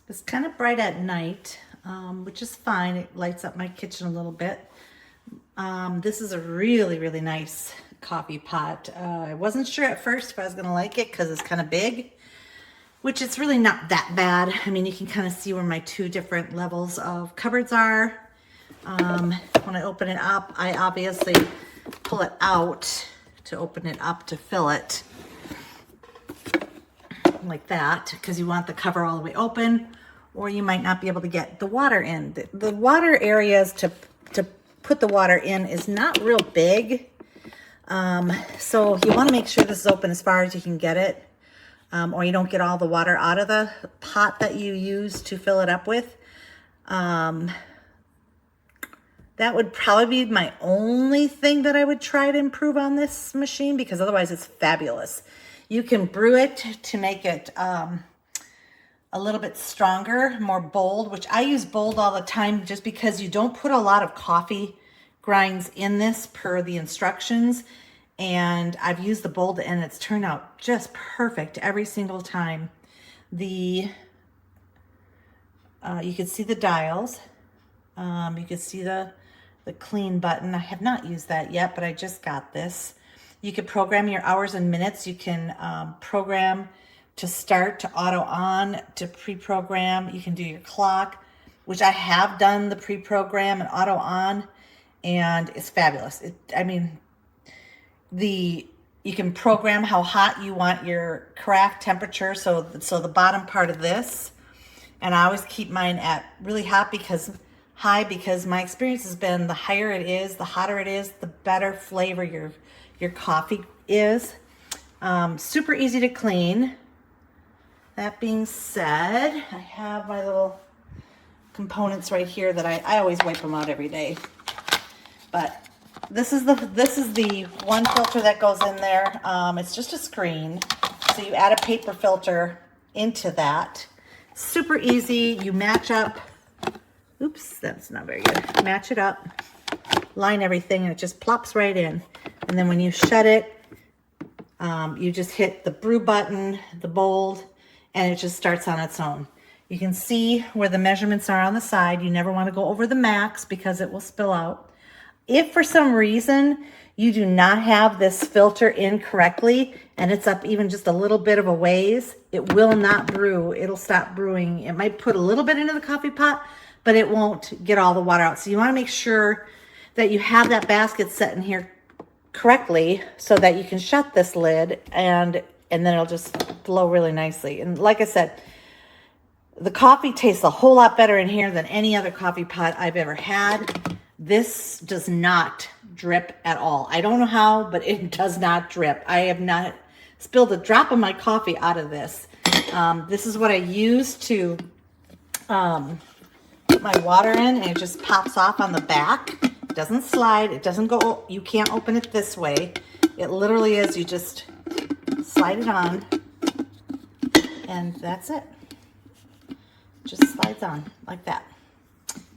It's kind of bright at night, which is fine. It lights up my kitchen a little bit. This is a really, really nice coffee pot. I wasn't sure at first if I was going to like it because it's kind of big, which it's really not that bad. I mean, you can kind of see where my two different levels of cupboards are. When I open it up, I obviously pull it out to open it up to fill it like that, because you want the cover all the way open, or you might not be able to get the water in. The water areas to put the water in is not real big. So you want to make sure this is open as far as you can get it, or you don't get all the water out of the pot that you use to fill it up with. That would probably be my only thing that I would try to improve on this machine, because otherwise it's fabulous. You can brew it to make it a little bit stronger, more bold, which I use bold all the time just because you don't put a lot of coffee grinds in this per the instructions. And I've used the bold and it's turned out just perfect every single time. You can see the dials. You can see the clean button. I have not used that yet, but I just got this. You can program your hours and minutes. You can program to start, to auto on, to pre-program. You can do your clock, which I have done the pre-program and auto on, and it's fabulous. You can program how hot you want your carafe temperature. So the bottom part of this, and I always keep mine at really hot because my experience has been the higher it is, the hotter it is, the better flavor your coffee is. Super easy to clean. That being said, I have my little components right here that I always wipe them out every day. But this is the one filter that goes in there. It's just a screen. So you add a paper filter into that. Super easy. You match up. Oops, that's not very good. Match it up, line everything, and it just plops right in. And then when you shut it, you just hit the brew button, the bold, and it just starts on its own. You can see where the measurements are on the side. You never want to go over the max because it will spill out. If for some reason you do not have this filter in correctly and it's up even just a little bit of a ways, it will not brew. It'll stop brewing. It might put a little bit into the coffee pot, but it won't get all the water out. So you want to make sure that you have that basket set in here correctly so that you can shut this lid and then it'll just flow really nicely. And like I said, the coffee tastes a whole lot better in here than any other coffee pot I've ever had. This does not drip at all. I don't know how, but it does not drip. I have not spilled a drop of my coffee out of this. This is what I use to put my water in, and it just pops off on the back. It doesn't slide. It doesn't go, you can't open it this way. It literally is, you just slide it on, and that's it. Just slides on like that.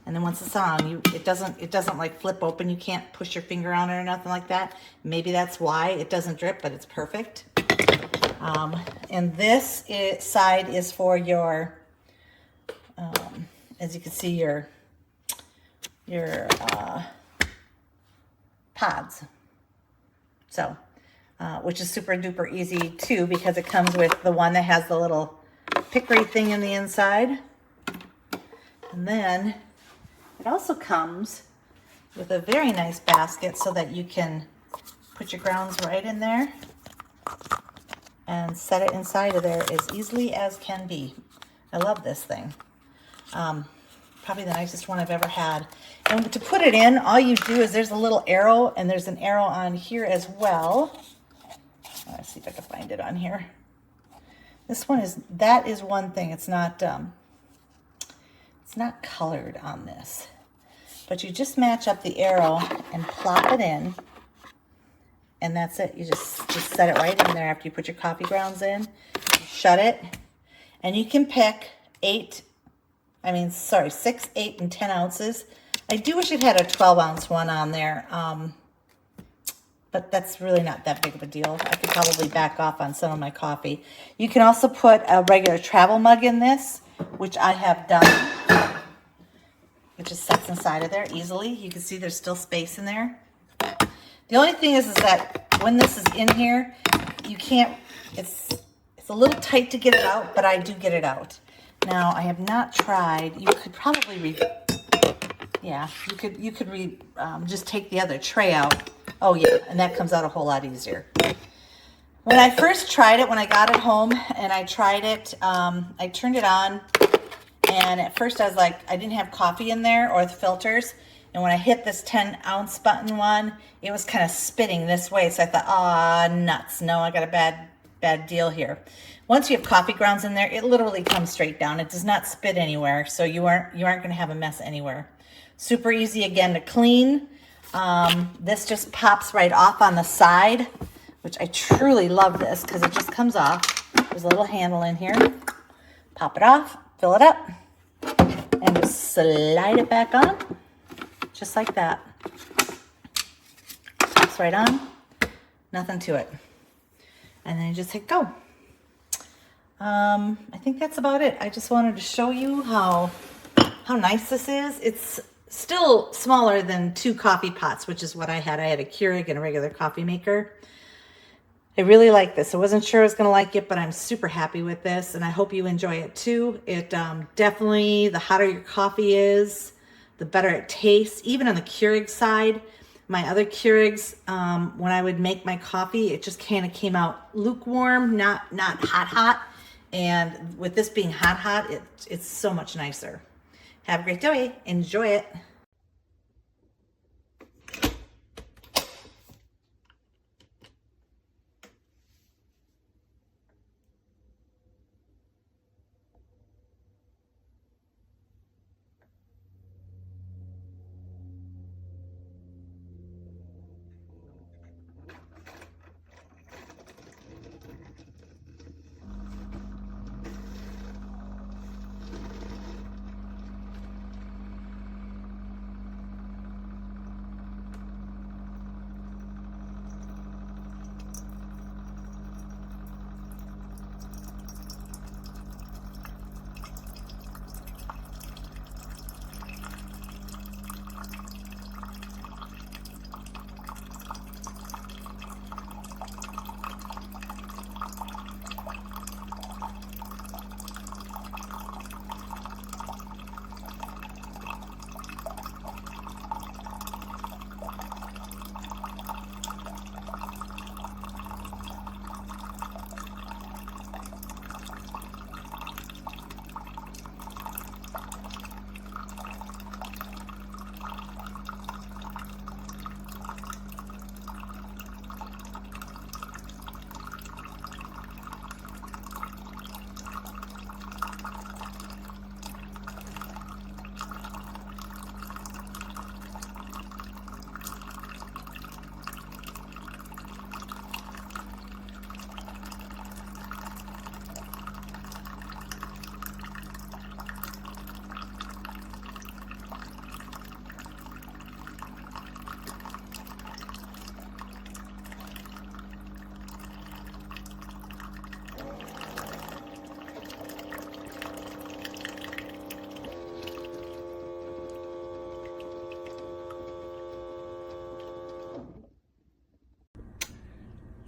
And then once it's on, it doesn't like flip open. You can't push your finger on it or nothing like that. Maybe that's why it doesn't drip, but it's perfect. And this side is for your, as you can see, your pods. So, which is super duper easy too, because it comes with the one that has the little pickery thing in the inside. And then it also comes with a very nice basket so that you can put your grounds right in there and set it inside of there as easily as can be. I love this thing. Probably the nicest one I've ever had. And to put it in, all you do is there's a little arrow, and there's an arrow on here as well. Let's see if I can find it on here. That is one thing. It's not colored on this, but you just match up the arrow and plop it in, and that's it. You just set it right in there after you put your coffee grounds in. Shut it, and you can pick 6, 8, and 10 ounces. I do wish it had a 12-ounce one on there, but that's really not that big of a deal. I could probably back off on some of my coffee. You can also put a regular travel mug in this, which I have done. It just sits inside of there easily. You can see there's still space in there. The only thing is that when this is in here, you can't, it's a little tight to get it out, but I do get it out. Now, I have not tried, you could probably, just take the other tray out. Oh yeah, and that comes out a whole lot easier. When I first tried it, when I got it home and I tried it, I turned it on, and at first I was like, I didn't have coffee in there or the filters. And when I hit this 10-ounce button one, it was kind of spitting this way. So I thought, ah, nuts. No, I got a bad deal here. Once you have coffee grounds in there, it literally comes straight down. It does not spit anywhere. So you aren't going to have a mess anywhere. Super easy again to clean. This just pops right off on the side, which I truly love this because it just comes off. There's a little handle in here. Pop it off, fill it up, and just slide it back on. Just like that. Pops right on. Nothing to it. And then you just hit go. I think that's about it. I just wanted to show you how nice this is. It's still smaller than 2 coffee pots, which is what I had. I had a Keurig and a regular coffee maker. I really like this. I wasn't sure I was going to like it, but I'm super happy with this, and I hope you enjoy it too. It definitely, the hotter your coffee is, the better it tastes. Even on the Keurig side, my other Keurigs, when I would make my coffee, it just kind of came out lukewarm, not hot. And with this being hot, it's so much nicer. Have a great day. Enjoy it.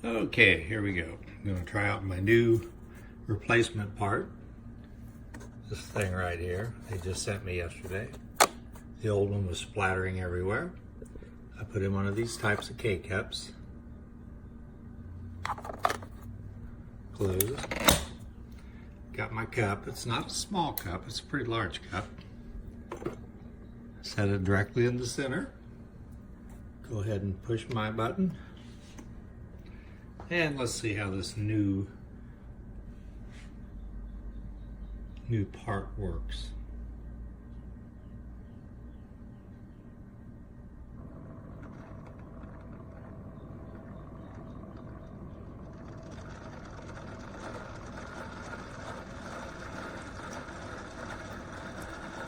Okay, here we go. I'm going to try out my new replacement part. This thing right here, they just sent me yesterday. The old one was splattering everywhere. I put in one of these types of K-cups. Close. Got my cup. It's not a small cup, it's a pretty large cup. Set it directly in the center. Go ahead and push my button. And let's see how this new part works.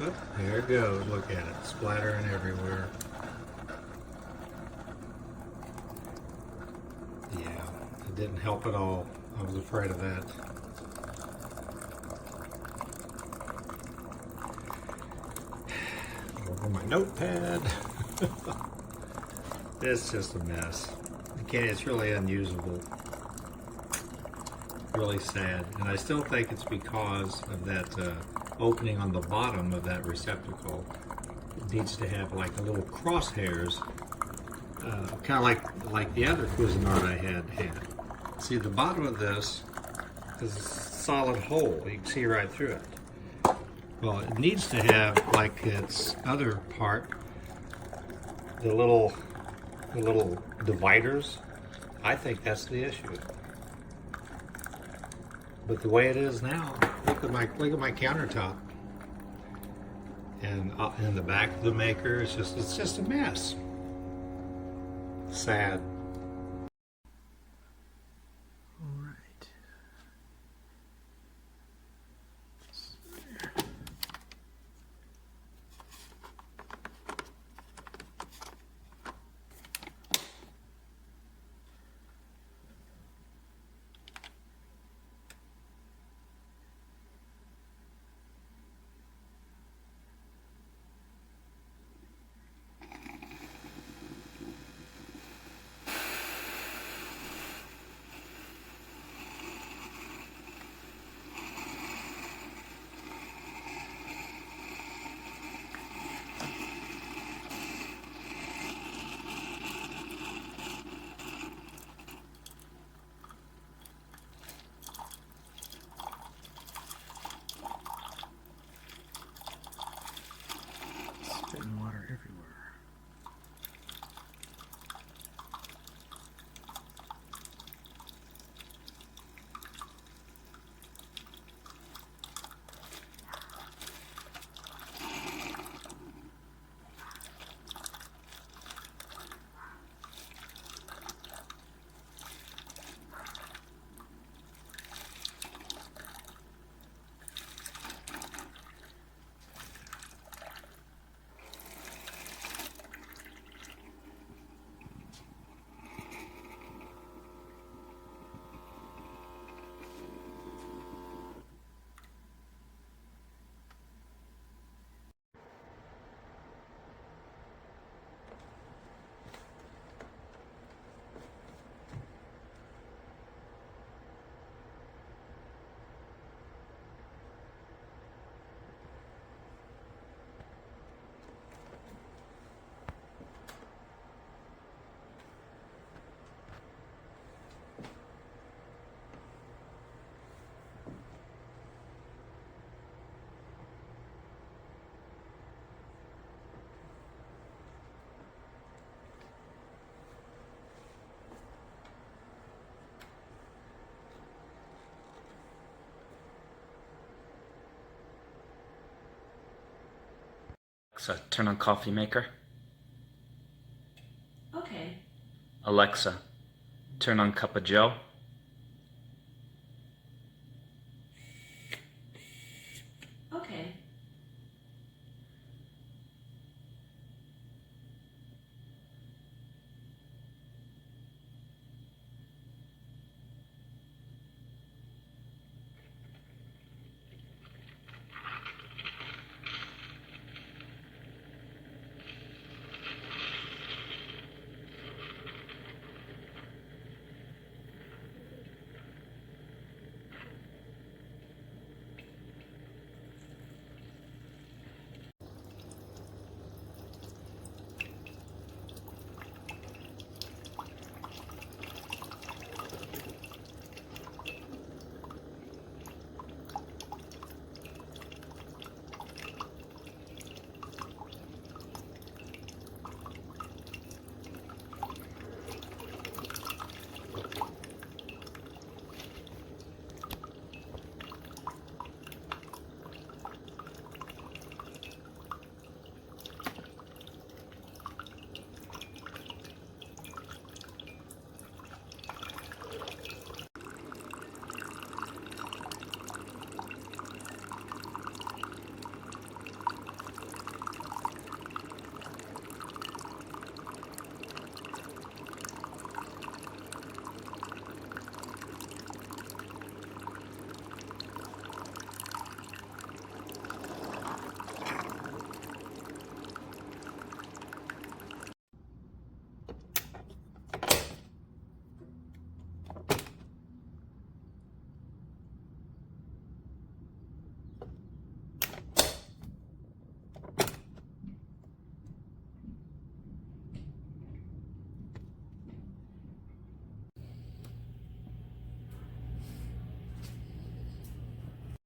Oh, there it goes. Look at it, splattering everywhere. Yeah, it didn't help at all. I was afraid of that. and my notepad. It's just a mess. It's really unusable. Really sad. And I still think it's because of that opening on the bottom of that receptacle. It needs to have like a little crosshairs, kind of like the other Cuisinart I had. See, the bottom of this is a solid hole. You can see right through it. Well, it needs to have, like its other part, the little dividers. I think that's the issue. But the way it is now, look at my countertop, and in the back of the maker, it's just a mess. Sad. All right. Spitting water everywhere. Alexa, turn on coffee maker. Okay. Alexa, turn on cup of joe.